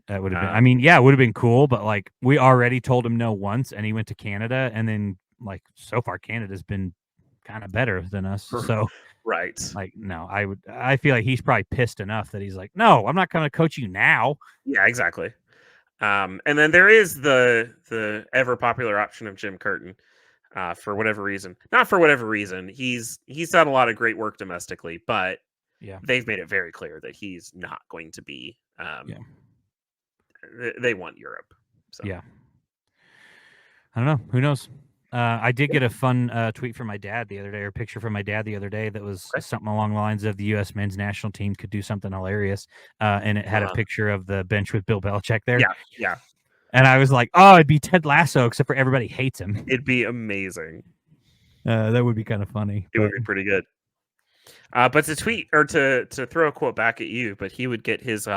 That would have been. I Um, mean, yeah, it would have been cool, but like we already told him no once, and he went to Canada, and then like so far Canada's been kind of better than us. So right. like, no, I feel like he's probably pissed enough that he's like, no, I'm not going to coach you now. Yeah, exactly. And then there is the ever popular option of Jim Curtin. For whatever reason, not for whatever reason, he's done a lot of great work domestically, but Yeah, they've made it very clear that he's not going to be. yeah, They want Europe, so yeah. I don't know. Who knows? I did get a fun tweet from my dad the other day, or picture from my dad the other day that was okay. something along the lines of the U.S. men's national team could do something hilarious, and it had a Uh, picture of the bench with Bill Belichick there, yeah, yeah, and I was like, oh, it'd be Ted Lasso, except for everybody hates him. it'd be amazing. That would be kind of funny, It would but be pretty good. But to tweet or to throw a quote back at you, but he would get his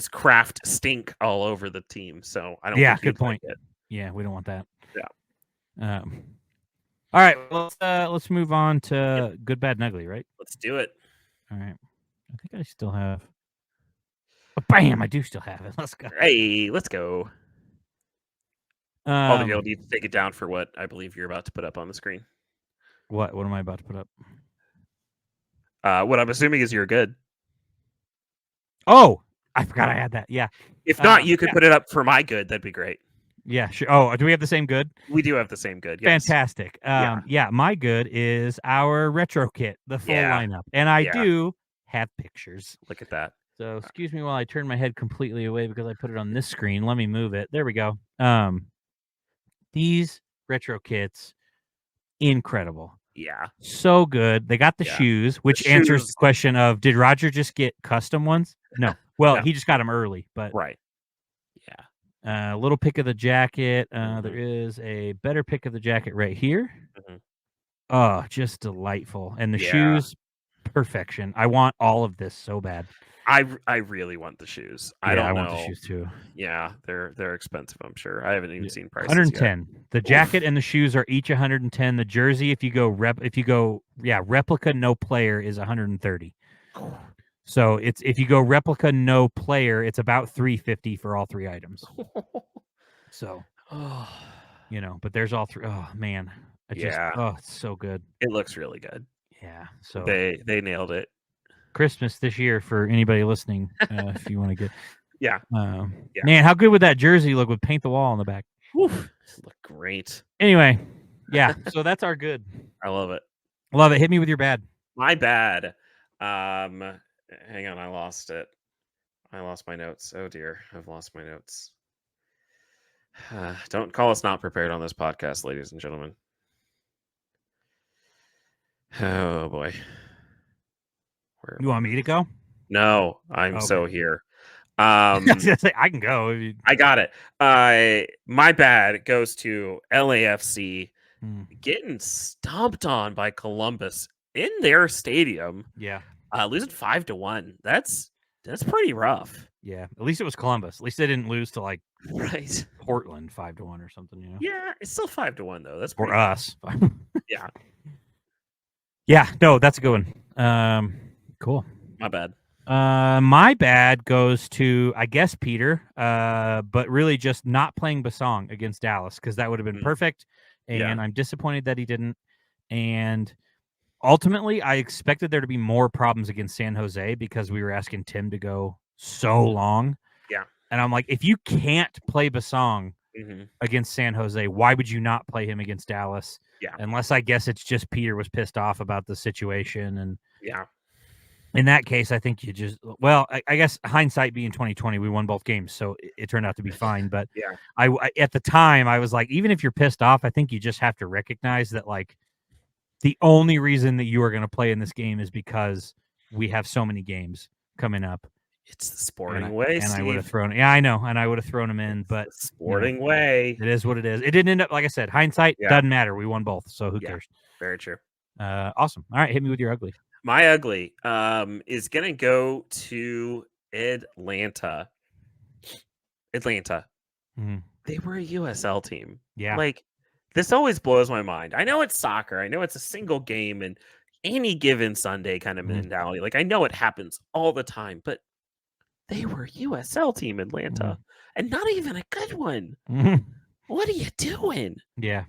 craft stink all over the team. So I don't yeah, think good you'd like point. it. Yeah, we don't want that. Yeah. All right, let's move on Yep. to good, bad, and ugly, right? Let's do it. All right. I think I still have. Oh, bam! I do still have it. Let's go. Hey, let's go. Although you'll Um, need to take it down for what I believe you're about to put up on the screen. what am I about to put up? What I'm assuming is you're good. Oh, I forgot I had that. Yeah. If not, you could Yeah. put it up for my good. That'd be great. Yeah. Sure. Oh, do we have the same good? We do have the same good. Yes. Fantastic. Yeah. Yeah. My good is our retro kit, the full Yeah. lineup, and I Yeah. do have pictures. Look at that. So excuse me while I turn my head completely away because I put it on this screen. Let me move it. There we go. These retro kits, incredible. Yeah. So good. They got the Yeah. shoes, The which answers the shoes. question of, did Roger just get custom ones? No. Well, No. he just got them early, but Right. Yeah. little pick of the jacket. There Mhm. is a better pick of the jacket right here. Mhm. Oh, just delightful. And the Yeah. shoes, perfection. I want all of this so bad. I really want the shoes. I Yeah, I don't want the know. shoes too. Yeah, they're expensive, I'm sure. I haven't even Yeah. seen prices yet. 110. The jacket Oof. and the shoes are each 110. The jersey, if you go replica no player is 130. So it's if you go replica no player, it's about 350 for all three items. So, Oh. but there's all three. Oh man. Yeah. It's so good. It looks really good. Yeah. So They nailed it. Christmas this year for anybody listening, if you want to get Yeah. Yeah. man, how good would that jersey look with paint the wall on the back? Oof. Look great. Anyway, yeah. So that's our good. I love it. Love it. Hit me with your bad. My bad. Hang on, I lost it. I lost my notes. Oh dear, I've lost my notes. Don't call us not prepared on this podcast, ladies and gentlemen. Oh boy. Where You am I? want me to go? No, I'm Okay. so here. I was gonna say, I can go. I got it. My bad goes to LAFC getting stomped on by Columbus in their stadium. Yeah. Losing 5-1. That's pretty rough. Yeah. At least it was Columbus. At least they didn't lose to like Right. Portland 5-1 or something, Yeah, it's still 5-1 though. That's Or pretty rough. us. Yeah. Yeah, no, that's a good one. Cool. My bad. My bad goes to, I guess, Peter, but really just not playing Basong against Dallas because that would have been perfect. And Yeah. I'm disappointed that he didn't. And ultimately, I expected there to be more problems against San Jose because we were asking Tim to go so long. Yeah. And I'm like, if you can't play Basong Mhm. against San Jose, why would you not play him against Dallas? Yeah. Unless I guess it's just Peter was pissed off about the situation. And Yeah. in that case, I think you just, I guess hindsight being 2020, we won both games, so it turned out to be fine. But Yeah. I at the time I was like, even if you're pissed off, I think you just have to recognize that like the only reason that you are going to play in this game is because we have so many games coming up. It's the sporting way, and I would have Steve. thrown, I know, and I would have thrown him in, but The sporting way. it is what it is. It didn't end up, like I said, hindsight Yeah. doesn't matter. We won both, so who Yeah. cares? Very true. Awesome. All right, hit me with your ugly. My ugly is gonna go to Atlanta. They were a USL team. Yeah. Like, this always blows my mind. I know it's soccer. I know it's a single game and any given Sunday kind of mentality. Like, I know it happens all the time, but they were a USL team, Atlanta, and not even a good one. What are you doing? Yeah.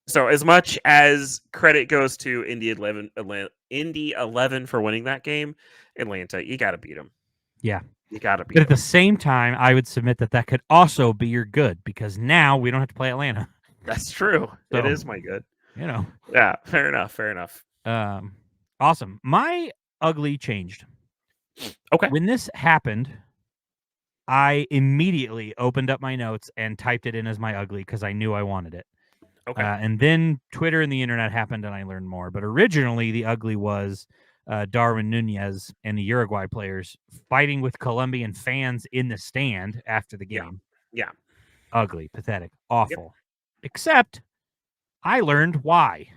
So as much as credit goes to Indy 11 for winning that game, Atlanta, you got to beat them. Yeah. You got to beat But at them. the same time, I would submit that could also be your good because now we don't have to play Atlanta. That's true. So, it is my good. Yeah, fair enough. Awesome. My ugly changed. Okay. When this happened, I immediately opened up my notes and typed it in as my ugly because I knew I wanted it. Okay. And then Twitter and the internet happened and I learned more. But originally, the ugly was Darwin Nunez and the Uruguay players fighting with Colombian fans in the stand after the game. Yeah. Ugly, pathetic, awful. Yep. Except I learned why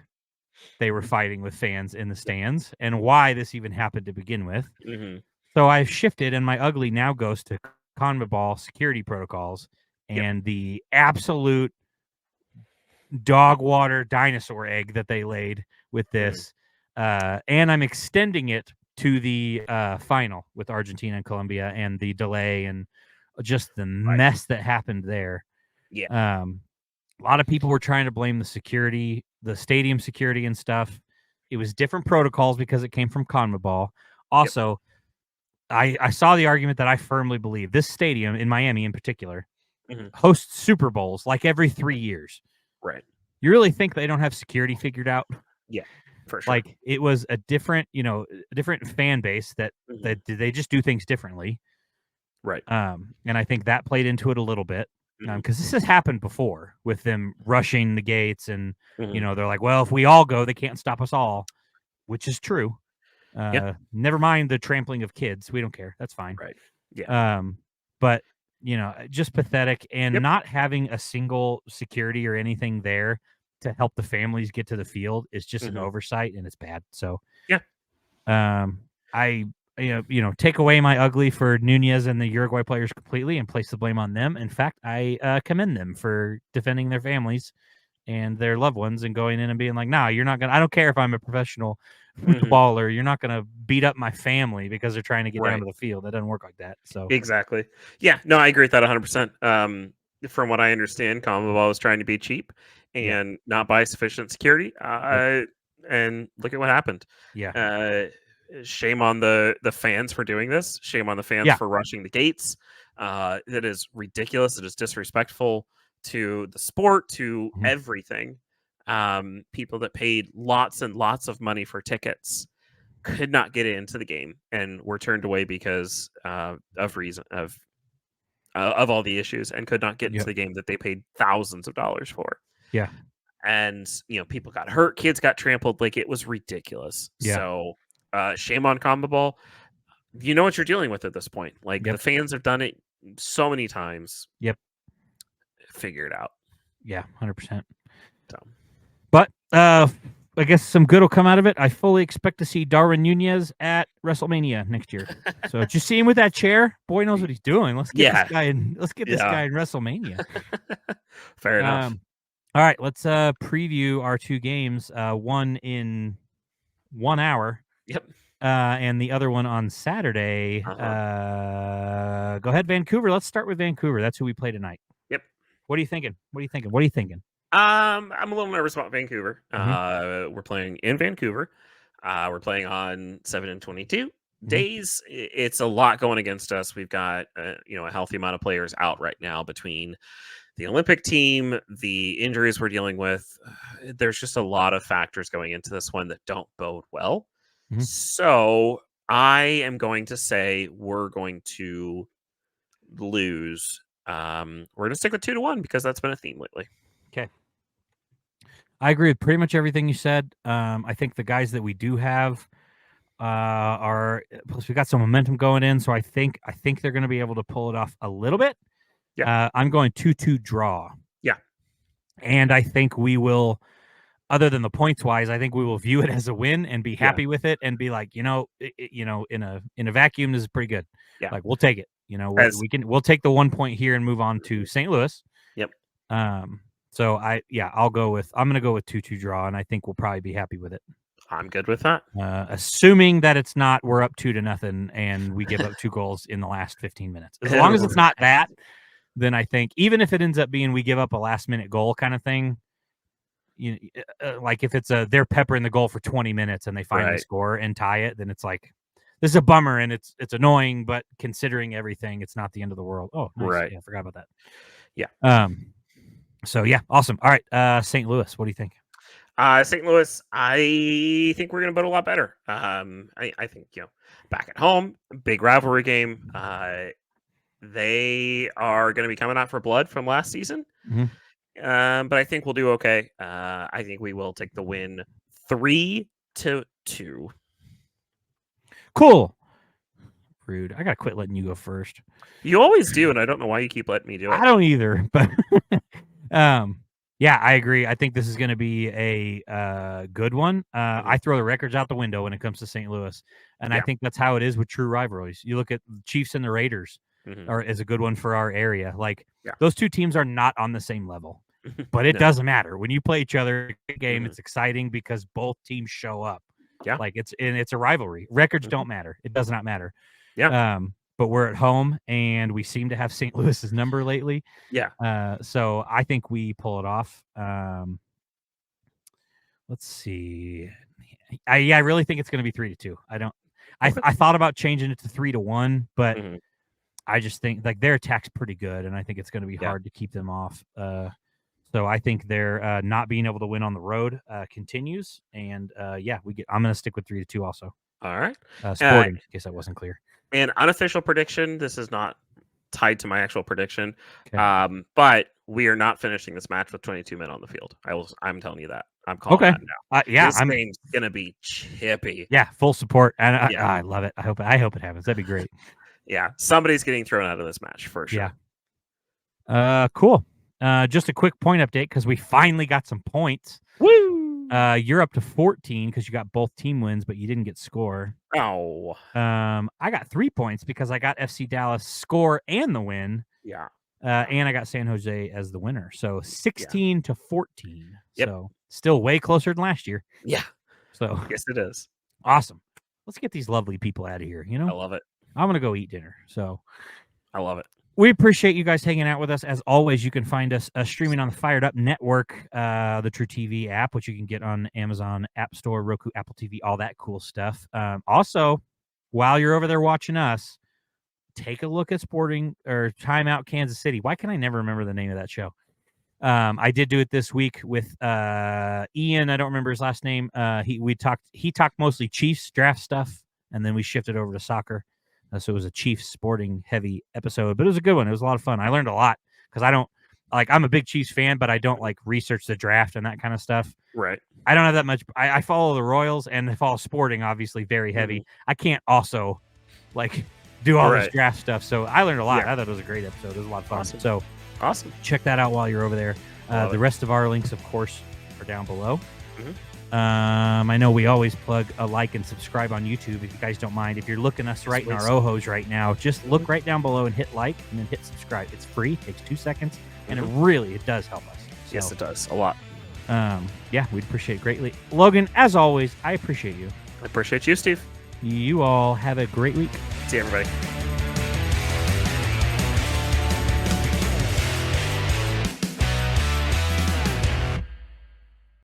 they were fighting with fans in the stands and why this even happened to begin with. Mm-hmm. So I've shifted, and my ugly now goes to CONMEBOL security protocols and the absolute dog water dinosaur egg that they laid with this. And I'm extending it to the final with Argentina and Colombia and the delay and just the mess that happened there. Yeah. A lot of people were trying to blame the security, the stadium security and stuff. It was different protocols because it came from CONMEBOL. Also, I saw the argument that I firmly believe this stadium in Miami in particular hosts Super Bowls like every 3 years. Right. You really think they don't have security figured out? Yeah, for sure. Like it was a different, a different fan base that they just do things differently. Right. And I think that played into it a little bit. because this has happened before with them rushing the gates, and Mhm. they're like, well, if we all go, they can't stop us all, which is true. Yeah. Never mind the trampling of kids. We don't care. That's fine. Right. Yeah. But just pathetic, and Yep. not having a single security or anything there to help the families get to the field is just an Mhm. oversight, and it's bad. So, Yeah. I take away my ugly for Nunez and the Uruguay players completely and place the blame on them. In fact, I commend them for defending their families and their loved ones and going in and being like, "Nah, you're not gonna. I don't care if I'm a professional Mhm. footballer. You're not gonna beat up my family because they're trying to get down Right. to the field. That doesn't work like that." So, Exactly. Yeah. No, I agree with that 100%. From what I understand, Commonwealth was trying to be cheap yeah, and not buy sufficient security. yep, And look at what happened. yeah, Uh, Shame on the fans for doing this. Shame on the fans yeah, for rushing the gates. It is ridiculous. It is disrespectful to the sport, to mhm, everything. People that paid lots and lots of money for tickets could not get into the game and were turned away because of all the issues, and could not get into yep, the game that they paid thousands of dollars for. yeah, And people got hurt, kids got trampled, like it was ridiculous. yeah, So shame on CONMEBOL. You know what you're dealing with at this point. Like the yep, fans have done it so many times. yep, Figure it out. yeah, 100%. So But I guess some good will come out of it. I fully expect to see Darwin Nunez at WrestleMania next year. So did you see him with that chair? Boy knows what he's doing. Let's get this yeah, guy in. Let's get this yeah. guy in WrestleMania. Fair enough. Um, all right, let's preview our two games. One in 1 hour, Yep. and the other one on Saturday. Uh-huh. Go ahead, Vancouver. Let's start with Vancouver. That's who we play tonight. Yep. What are you thinking? What are you thinking? What are you thinking? I'm a little nervous about Vancouver. Hmm. We're playing in Vancouver. We're playing on 7 and 22 Hmm. days. It's a lot going against us. We've got a healthy amount of players out right now between the Olympic team, the injuries we're dealing with. There's just a lot of factors going into this one that don't bode well. Hmm. So I am going to say we're going to lose. We're going to stick with 2-1 because that's been a theme lately. Okay. I agree with pretty much everything you said. I think the guys that we do have are plus we got some momentum going in, so I think they're going to be able to pull it off a little bit. Yeah. I'm going 2-2 draw, Yeah. and I think we will. Other than the points wise, I think we will view it as a win and be Yeah. happy with it, and be like, in a vacuum, this is pretty good. Yeah. Like we'll take it. As We'll take the 1 point here and move on to St. Louis. Yep. So I'm gonna go with 2-2 draw, and I think we'll probably be happy with it. I'm good with that. Assuming that it's not we're up 2-0 and we give up 2 goals in the last 15 minutes. As long as it's not that, then I think even if it ends up being we give up a last minute goal kind of thing, like if it's they're peppering the goal for 20 minutes and they finally Right. score and tie it, then it's like this is a bummer and it's annoying, but considering everything, it's not the end of the world. Oh, nice. Right. Yeah, I forgot about that. Yeah. So yeah, awesome. All right, St. Louis, what do you think? St. Louis, I think we're going to build a lot better. I think, back at home, big rivalry game. They are going to be coming out for blood from last season. Mhm. But I think we'll do okay. I think we will take the win 3-2. Cool. Rude. I gotta quit letting you go first. You always do, and I don't know why you keep letting me do it. I don't either, but yeah, I agree. I think this is going to be a good one. Mhm. I throw the records out the window when it comes to St. Louis, and I Yeah. think that's how it is with true rivalries. You look at the Chiefs and the Raiders, Mhm. or is a good one for our area. Like Yeah. those two teams are not on the same level, but it No. doesn't matter when you play each other. Game, Mhm. it's exciting because both teams show up. Yeah. Like it's a rivalry. Records Mhm. don't matter. It does not matter. Yeah. But we're at home, and we seem to have St. Louis's number lately. Yeah. So I think we pull it off. Let's see. I really think it's going to be 3-2. I don't. Okay. I thought about changing it to 3-1, but Mhm. I just think like their attack's pretty good, and I think it's going to be Yeah. hard to keep them off. So I think their not being able to win on the road continues, and I'm going to stick with 3-2 also. All right. Sporting, in case that wasn't clear. An unofficial prediction. This is not tied to my actual prediction. Okay. But we are not finishing this match with 22 men on the field. I'm telling you that. I'm calling Okay. that now. Yeah, This game's gonna be chippy. Yeah, full support, and Yeah. I love it. I hope it happens. That'd be great. Yeah, somebody's getting thrown out of this match for sure. Yeah. Cool. Just a quick point update because we finally got some points. Woo! You're up to 14 because you got both team wins, but you didn't get score. Oh. I got 3 points because I got FC Dallas score and the win. Yeah. And I got San Jose as the winner. So 16 to 14. Yep. So still way closer than last year. Yeah. So yes, it is. Awesome. Let's get these lovely people out of here. You know, I love it. I'm gonna go eat dinner. So I love it. we appreciate you guys hanging out with us. As always, you can find us streaming on the Fired Up Network, the True TV app, which you can get on Amazon App Store, Roku, Apple TV, all that cool stuff. Also, while you're over there watching us, take a look at Sporting or Timeout Kansas City. Why can I never remember the name of that show? I did do it this week with Ian. I don't remember his last name. He talked mostly Chiefs draft stuff, and then we shifted over to soccer. So it was a Chiefs sporting heavy episode, but it was a good one. It was a lot of fun. I learned a lot because I'm a big Chiefs fan, but I don't like research the draft and that kind of stuff. Right. I don't have that much. I follow the Royals and I follow sporting, obviously very heavy. I can't also like do all this draft stuff. So I learned a lot. Yeah. I thought it was a great episode. It was a lot of fun. Awesome. So awesome. Check that out while you're over there. The rest of our links, of course, are down below. I know we always plug a like and subscribe on YouTube if you guys don't mind. If you're looking us right in our ojos right now, just look right down below and hit like and then hit subscribe. It's free, takes 2 seconds, and it does help us. So, yes, it does. A lot. Yeah, we'd appreciate it greatly. Logan, as always, I appreciate you. I appreciate you, Steve. You all have a great week. See you, everybody.